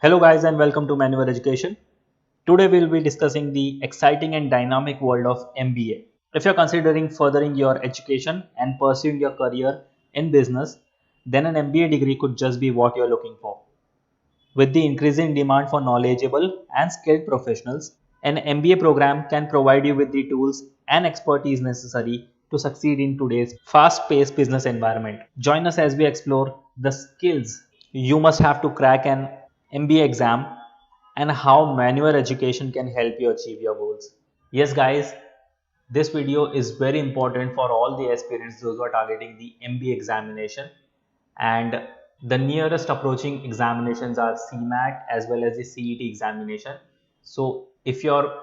Hello guys and welcome to Manual Education. Today we will be discussing the exciting and dynamic world of MBA. If you're considering furthering your education and pursuing your career in business, then an MBA degree could just be what you're looking for. With the increasing demand for knowledgeable and skilled professionals, an MBA program can provide you with the tools and expertise necessary to succeed in today's fast-paced business environment. Join us as we explore the skills you must have to crack an MBA exam and how manual education can help you achieve your goals. Yes guys, this video is very important for all the aspirants, those who are targeting the MBA examination, and the nearest approaching examinations are CMAT as well as the CET examination. So if you're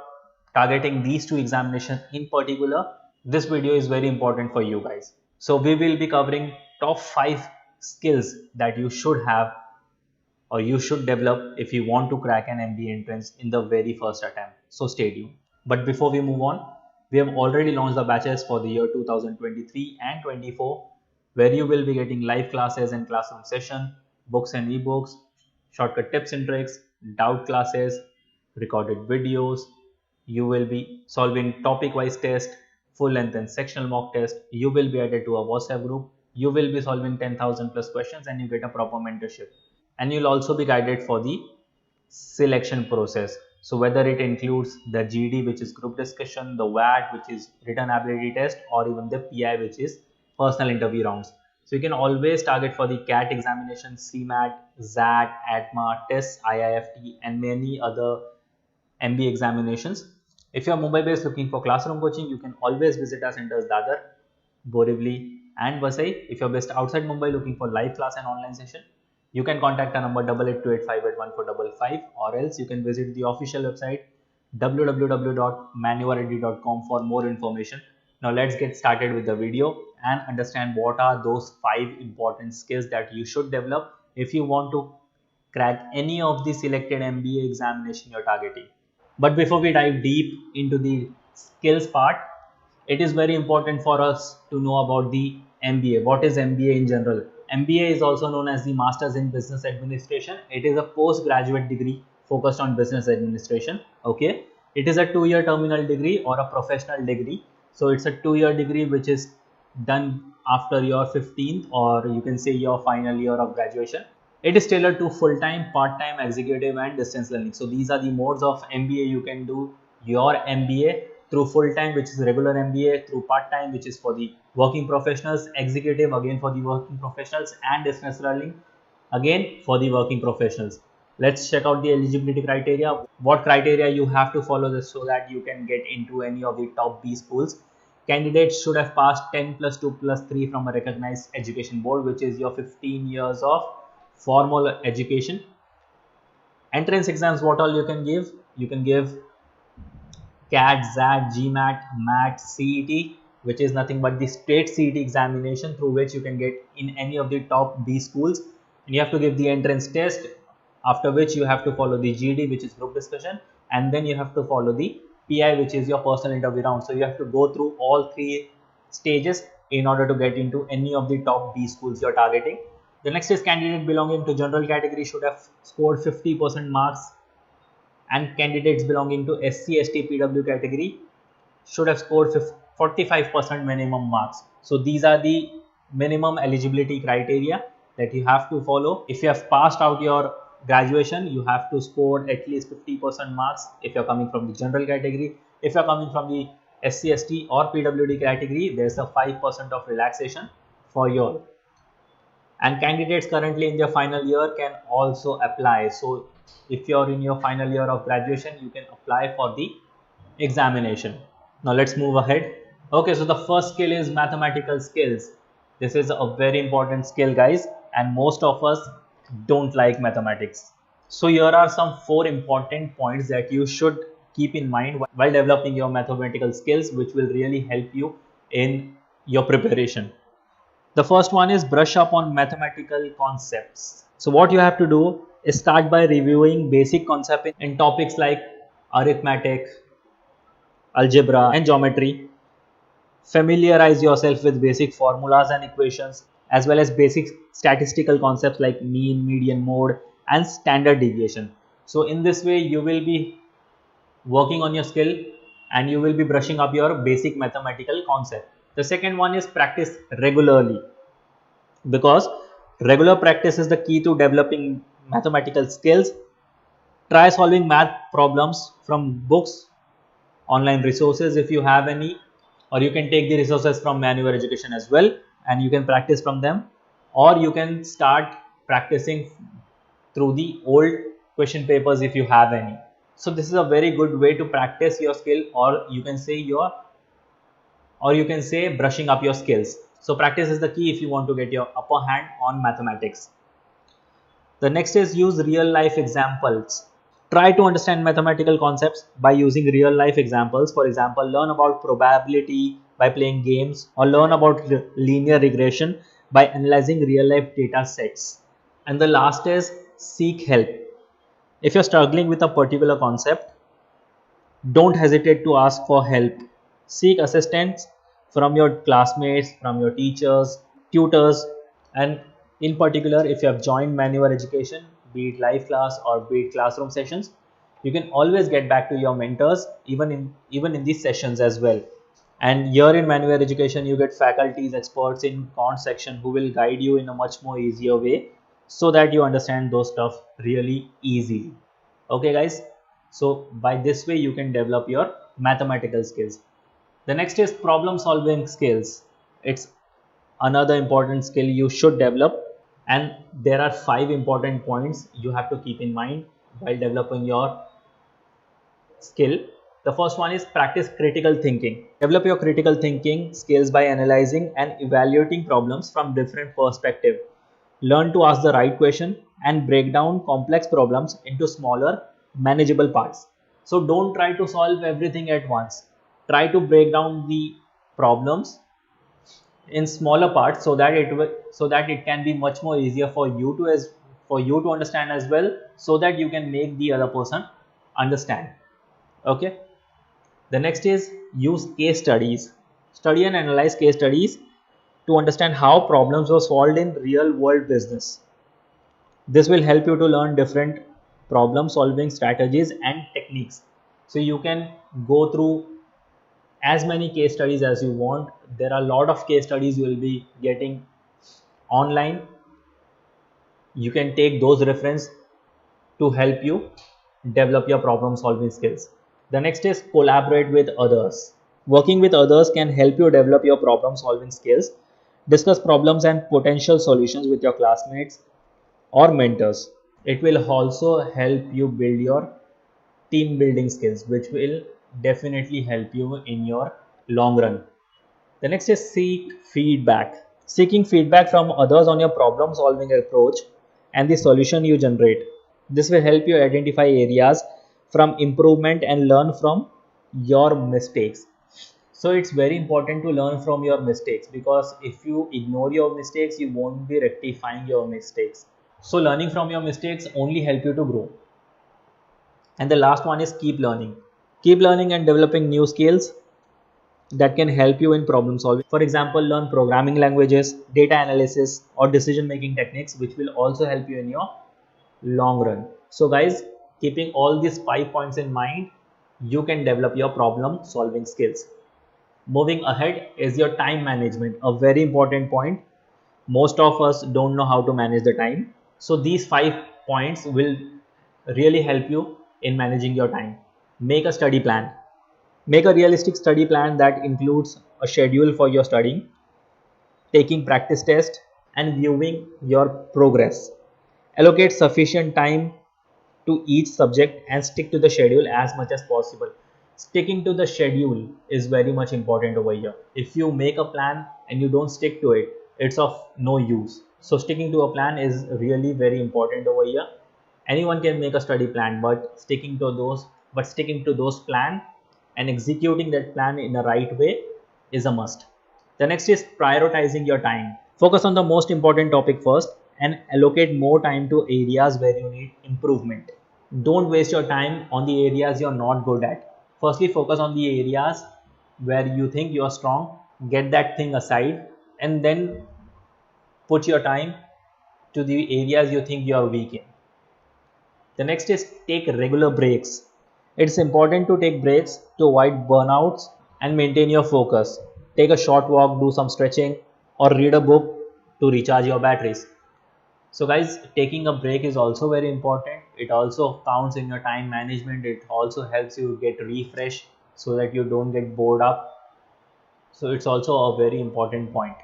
targeting these two examinations in particular, this video is very important for you guys. So we will be covering top 5 skills that you should have or you should develop if you want to crack an MBA entrance in the very first attempt. So stay tuned. But before we move on, we have already launched the batches for the year 2023 and 24, where you will be getting live classes and classroom session, books and ebooks, shortcut tips and tricks, doubt classes, recorded videos. You will be solving topic-wise test, full length and sectional mock test. You will be added to a WhatsApp group. You will be solving 10,000 plus questions and you get a proper mentorship. And you'll also be guided for the selection process. So whether it includes the GD, which is group discussion, the VAT, which is written ability test, or even the PI, which is personal interview rounds. So you can always target for the CAT examination, CMAT, XAT, ATMA, TESS, IIFT, and many other MBA examinations. If you are Mumbai based looking for classroom coaching, you can always visit our centers Dadar, Borivali, and Vasai. If you're based outside Mumbai looking for live class and online session, you can contact our number 8828581455, or else you can visit the official website www.manualready.com for more information. Now let's get started with the video and understand what are those 5 important skills that you should develop if you want to crack any of the selected MBA examination you're targeting. But before we dive deep into the skills part, it is very important for us to know about the MBA. What is MBA in general? MBA is also known as the Masters in Business Administration. It is a postgraduate degree focused on business administration. Okay, it is a 2-year terminal degree or a professional degree. So it's a 2-year degree which is done after your 15th or you can say your final year of graduation. It is tailored to full-time, part-time, executive and distance learning. So these are the modes of MBA. You can do your MBA through full-time, which is regular MBA, through part-time, which is for the working professionals, executive again for the working professionals, and distance learning again for the working professionals. Let's check out the eligibility criteria. What criteria you have to follow this so that you can get into any of the top B schools. Candidates should have passed 10 plus 2 plus 3 from a recognized education board, which is your 15 years of formal education. Entrance exams, what all you can give? You can give CAT, XAT, GMAT, MAT, CET, which is nothing but the state CET examination through which you can get in any of the top B schools. And you have to give the entrance test, after which you have to follow the GD, which is group discussion, and then you have to follow the PI, which is your personal interview round. So you have to go through all 3 stages in order to get into any of the top B schools you're targeting. The next is candidate belonging to general category should have scored 50% marks, and candidates belonging to SC, ST, PW category should have scored 45% minimum marks. So these are the minimum eligibility criteria that you have to follow. If you have passed out your graduation, you have to score at least 50% marks if you're coming from the general category. If you're coming from the SC, ST or PWD category, there's a 5% of relaxation for your. And candidates currently in their final year can also apply. So if you're in your final year of graduation, you can apply for the examination. Now let's move ahead. Okay, so the first skill is mathematical skills. This is a very important skill, guys, and most of us don't like mathematics. So here are some 4 important points that you should keep in mind while developing your mathematical skills, which will really help you in your preparation. The first one is brush up on mathematical concepts. So what you have to do is start by reviewing basic concepts in topics like arithmetic, algebra and geometry. Familiarize yourself with basic formulas and equations as well as basic statistical concepts like mean, median, mode and standard deviation. So in this way you will be working on your skill and you will be brushing up your basic mathematical concept. The second one is practice regularly, because regular practice is the key to developing mathematical skills. Try solving math problems from books, online resources if you have any, or you can take the resources from manual education as well and you can practice from them, or you can start practicing through the old question papers if you have any. So this is a very good way to practice your skill, or you can say brushing up your skills. So practice is the key if you want to get your upper hand on mathematics. The next is use real life examples. Try to understand mathematical concepts by using real life examples. For example, learn about probability by playing games, or learn about linear regression by analyzing real life data sets. And the last is seek help. If you're struggling with a particular concept, don't hesitate to ask for help. Seek assistance from your classmates, from your teachers, tutors, and in particular, if you have joined manual education, be it live class or be it classroom sessions, you can always get back to your mentors even in these sessions as well. And here in manual education, you get faculties, experts in quant section who will guide you in a much more easier way so that you understand those stuff really easily. Okay guys, so by this way you can develop your mathematical skills. The next is problem solving skills. It's another important skill you should develop, and there are 5 important points you have to keep in mind while developing your skill. The first one is practice critical thinking. Develop your critical thinking skills by analyzing and evaluating problems from different perspectives. Learn to ask the right question and break down complex problems into smaller, manageable parts. So don't try to solve everything at once. Try to break down the problems in smaller parts so that it can be much more easier for you to understand as well, so that you can make the other person understand. Okay. The next is use case studies. Study and analyze case studies to understand how problems were solved in real world business. This will help you to learn different problem solving strategies and techniques. So you can go through as many case studies as you want. There are a lot of case studies you will be getting online. You can take those reference to help you develop your problem solving skills. The next is collaborate with others. Working with others can help you develop your problem solving skills. Discuss problems and potential solutions with your classmates or mentors. It will also help you build your team building skills, which will definitely help you in your long run. The next is seek feedback. Seeking feedback from others on your problem solving approach and the solution you generate. This will help you identify areas from improvement and learn from your mistakes. So it's very important to learn from your mistakes, because if you ignore your mistakes, you won't be rectifying your mistakes. So learning from your mistakes only help you to grow. And the last one is keep learning. Keep learning and developing new skills that can help you in problem solving. For example, learn programming languages, data analysis, or decision making techniques, which will also help you in your long run. So guys, keeping all these 5 points in mind, you can develop your problem solving skills. Moving ahead is your time management, a very important point. Most of us don't know how to manage the time. So these 5 points will really help you in managing your time. Make a study plan. Make a realistic study plan that includes a schedule for your studying, taking practice tests, and viewing your progress. Allocate sufficient time to each subject and stick to the schedule as much as possible. Sticking to the schedule is very much important over here. If you make a plan and you don't stick to it, it's of no use. So sticking to a plan is really very important over here. Anyone can make a study plan, but sticking to those plan and executing that plan in the right way is a must. The next is prioritizing your time. Focus on the most important topic first and allocate more time to areas where you need improvement. Don't waste your time on the areas you're not good at. Firstly, focus on the areas where you think you are strong, get that thing aside, and then put your time to the areas you think you are weak in. The next is take regular breaks. It's important to take breaks to avoid burnouts and maintain your focus. Take a short walk, do some stretching, or read a book to recharge your batteries. So guys, taking a break is also very important. It also counts in your time management. It also helps you get refreshed so that you don't get bored up. So it's also a very important point.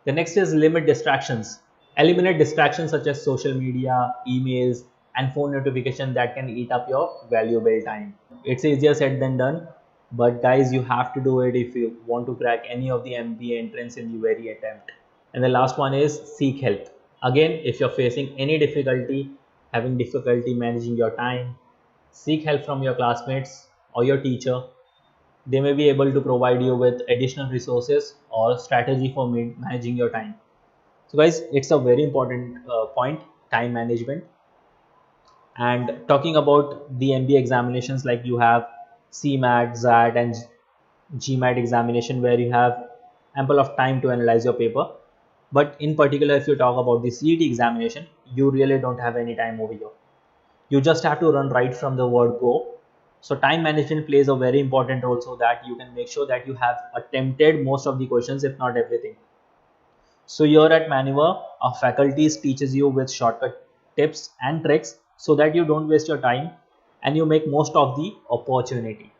The next is limit distractions. Eliminate distractions such as social media, emails, and phone notification that can eat up your valuable time. It's easier said than done, but guys, you have to do it if you want to crack any of the MBA entrance in the very attempt. And the last one is seek help. Again, if you're facing any difficulty, having difficulty managing your time, seek help from your classmates or your teacher. They may be able to provide you with additional resources or strategy for managing your time. So guys, it's a very important point, time management. And talking about the MBA examinations, like you have CMAT, ZAT and GMAT examination where you have ample of time to analyze your paper. But in particular, if you talk about the CET examination, you really don't have any time over here. You just have to run right from the word go. So time management plays a very important role so that you can make sure that you have attempted most of the questions, if not everything. So here at Maneuver, our faculties teaches you with shortcut tips and tricks so that you don't waste your time and you make most of the opportunity.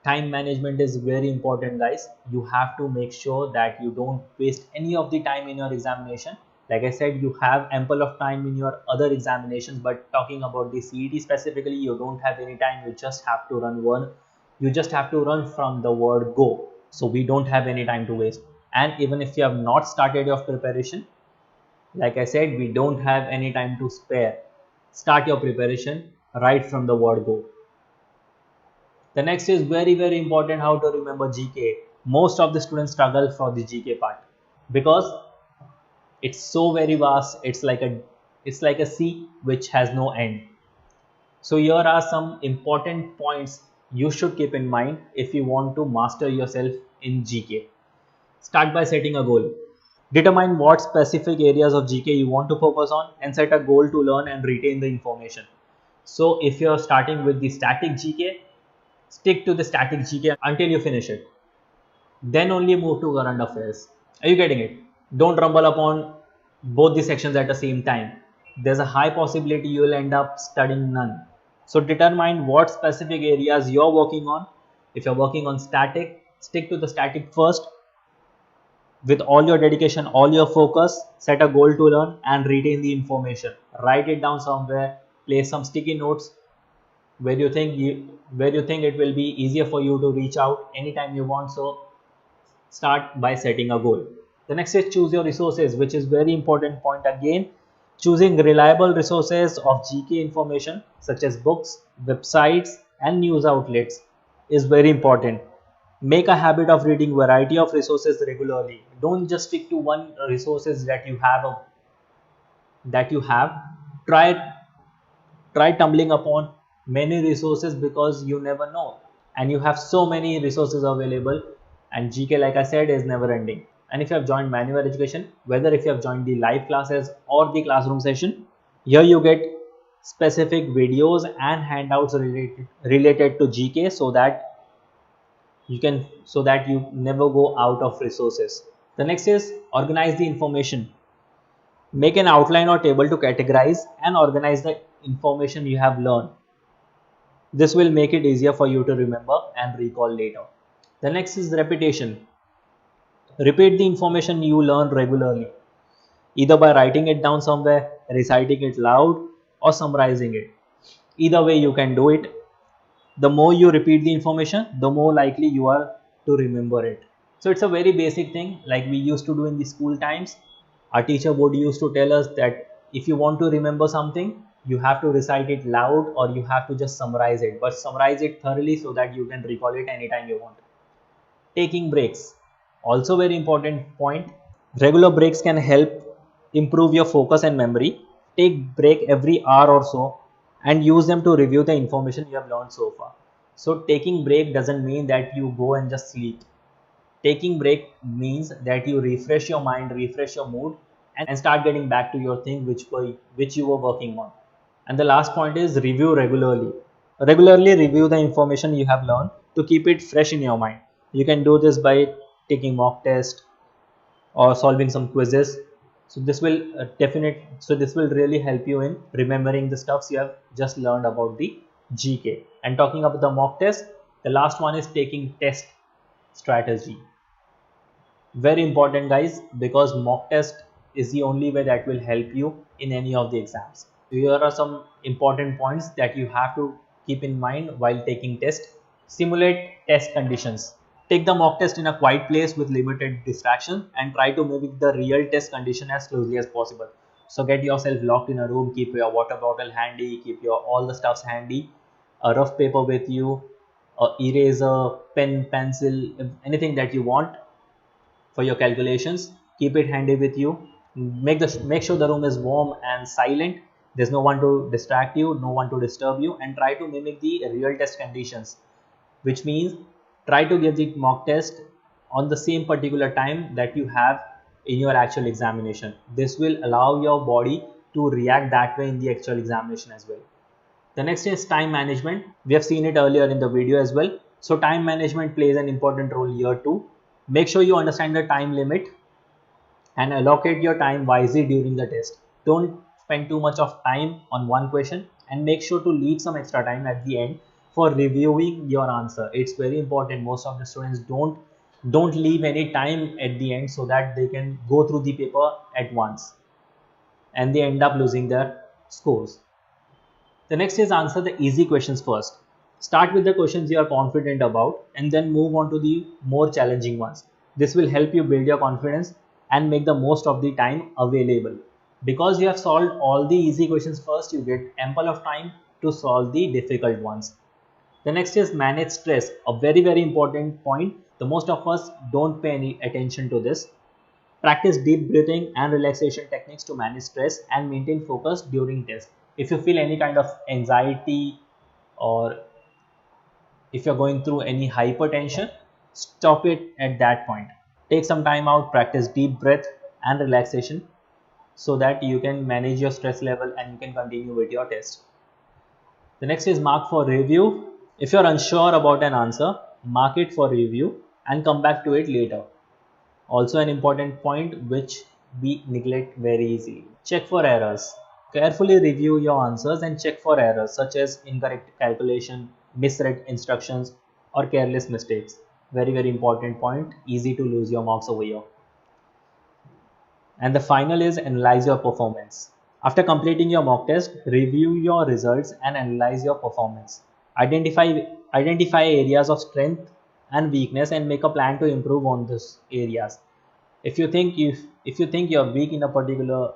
Time management is very important, guys. You have to make sure that you don't waste any of the time in your examination. Like I said, you have ample of time in your other examinations, but talking about the CET specifically, you don't have any time. You just have to run one. You just have to run from the word go. So we don't have any time to waste. And even if you have not started your preparation, like I said, we don't have any time to spare. Start your preparation right from the word go. The next is very important, how to remember GK. Most of the students struggle for the GK part because it's so very vast. It's like a sea which has no end. So here are some important points you should keep in mind if you want to master yourself in GK. Start by setting a goal. Determine what specific areas of GK you want to focus on and set a goal to learn and retain the information. So if you're starting with the static GK, stick to the static GK until you finish it. Then only move to current affairs. Are you getting it? Don't rumble upon both the sections at the same time. There's a high possibility you will end up studying none. So determine what specific areas you're working on. If you're working on static, stick to the static first. With all your dedication, all your focus, set a goal to learn and retain the information. Write it down somewhere, place some sticky notes where you think it will be easier for you to reach out anytime you want. So start by setting a goal. The next is choose your resources, which is very important point again. Choosing reliable resources of GK information such as books, websites and news outlets is very important. Make a habit of reading variety of resources regularly. Don't just stick to one resources that you have. Try tumbling upon many resources because you never know, and you have so many resources available, and GK, like I said, is never ending. And if you have joined manual education, whether if you have joined the live classes or the classroom session, here you get specific videos and handouts related to GK so that you never go out of resources. The next is organize the information. Make an outline or table to categorize and organize the information you have learned. This will make it easier for you to remember and recall later. The next is repetition. Repeat the information you learn regularly, either by writing it down somewhere, reciting it loud, or summarizing it. Either way you can do it. The more you repeat the information, the more likely you are to remember it. So it's a very basic thing like we used to do in the school times. Our teacher would used to tell us that if you want to remember something, you have to recite it loud or you have to just summarize it, but summarize it thoroughly so that you can recall it anytime you want. Taking breaks, also very important point. Regular breaks can help improve your focus and memory. Take break every hour or so and use them to review the information you have learned so far. So taking break doesn't mean that you go and just sleep. Taking break means that you refresh your mind, refresh your mood and start getting back to your thing which you were working on. And the last point is review regularly. Regularly review the information you have learned to keep it fresh in your mind. You can do this by taking mock test or solving some quizzes. So this will this will really help you in remembering the stuffs you have just learned about the GK. And talking about the mock test, the last one is taking test strategy. Very important, guys, because mock test is the only way that will help you in any of the exams. Here are some important points that you have to keep in mind while taking test. Simulate test conditions. Take the mock test in a quiet place with limited distraction and try to mimic the real test condition as closely as possible. So get yourself locked in a room, keep your water bottle handy, keep your all the stuffs handy, a rough paper with you, a eraser, pen, pencil, anything that you want for your calculations. Keep it handy with you. Make sure the room is warm and silent. There's no one to distract you, no one to disturb you, and try to mimic the real test conditions, which means try to give the mock test on the same particular time that you have in your actual examination. This will allow your body to react that way in the actual examination as well. The next is time management. We have seen it earlier in the video as well. So time management plays an important role here too. Make sure you understand the time limit and allocate your time wisely during the test. Don't spend too much of time on one question, and make sure to leave some extra time at the end for reviewing your answer. It's very important. Most of the students don't leave any time at the end so that they can go through the paper at once, and they end up losing their scores. The next is answer the easy questions first. Start with the questions you are confident about and then move on to the more challenging ones. This will help you build your confidence and make the most of the time available. Because you have solved all the easy questions first, you get ample of time to solve the difficult ones. The next is manage stress, a very important point. The most of us don't pay any attention to this. Practice deep breathing and relaxation techniques to manage stress and maintain focus during tests. If you feel any kind of anxiety or if you're going through any hypertension, stop it at that point. Take some time out, practice deep breath and relaxation so that you can manage your stress level and you can continue with your test. The next is mark for review. If you're unsure about an answer, mark it for review and come back to it later. Also an important point which we neglect very easily. Check for errors. Carefully review your answers and check for errors such as incorrect calculation, misread instructions or careless mistakes. Very important point. Easy to lose your marks over here. And the final is analyze your performance. After completing your mock test, review your results and analyze your performance. Identify areas of strength and weakness and make a plan to improve on those areas. If you think you're weak in a particular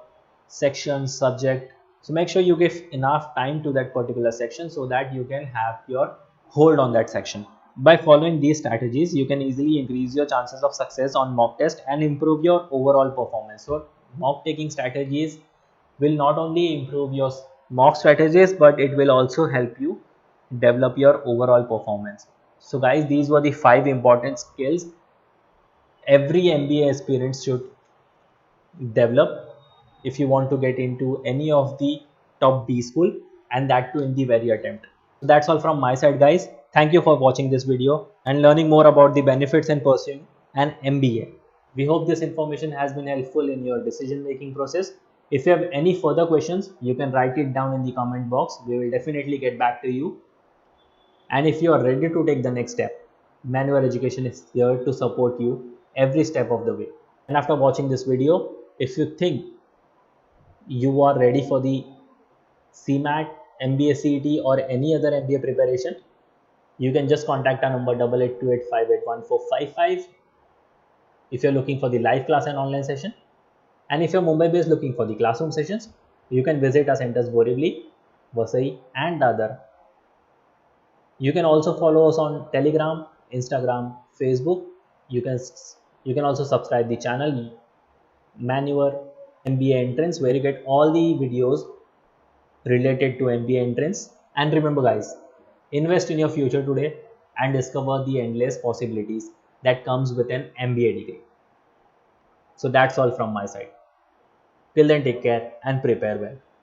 section, subject, so make sure you give enough time to that particular section so that you can have your hold on that section. By following these strategies, you can easily increase your chances of success on mock test and improve your overall performance. So mock taking strategies will not only improve your mock strategies, but it will also help you develop your overall performance. So guys, these were the 5 important skills every MBA aspirant should develop if you want to get into any of the top B school, and that too in the very attempt. So that's all from my side, guys. Thank you for watching this video and learning more about the benefits in pursuing an MBA. We hope this information has been helpful in your decision making process. If you have any further questions, you can write it down in the comment box. We will definitely get back to you. And if you are ready to take the next step, Manual Education is here to support you every step of the way. And after watching this video, if you think you are ready for the CMAT, MBA CET or any other MBA preparation, you can just contact our number 8828581455 if you're looking for the live class and online session. And if you're Mumbai based looking for the classroom sessions, you can visit our centers Borivali, Vasai and Dadar. You can also follow us on Telegram, Instagram, Facebook. You can also subscribe the channel Manual MBA Entrance, where you get all the videos related to MBA entrance. And remember guys, invest in your future today and discover the endless possibilities that comes with an MBA degree. So that's all from my side. Till then, take care and prepare well.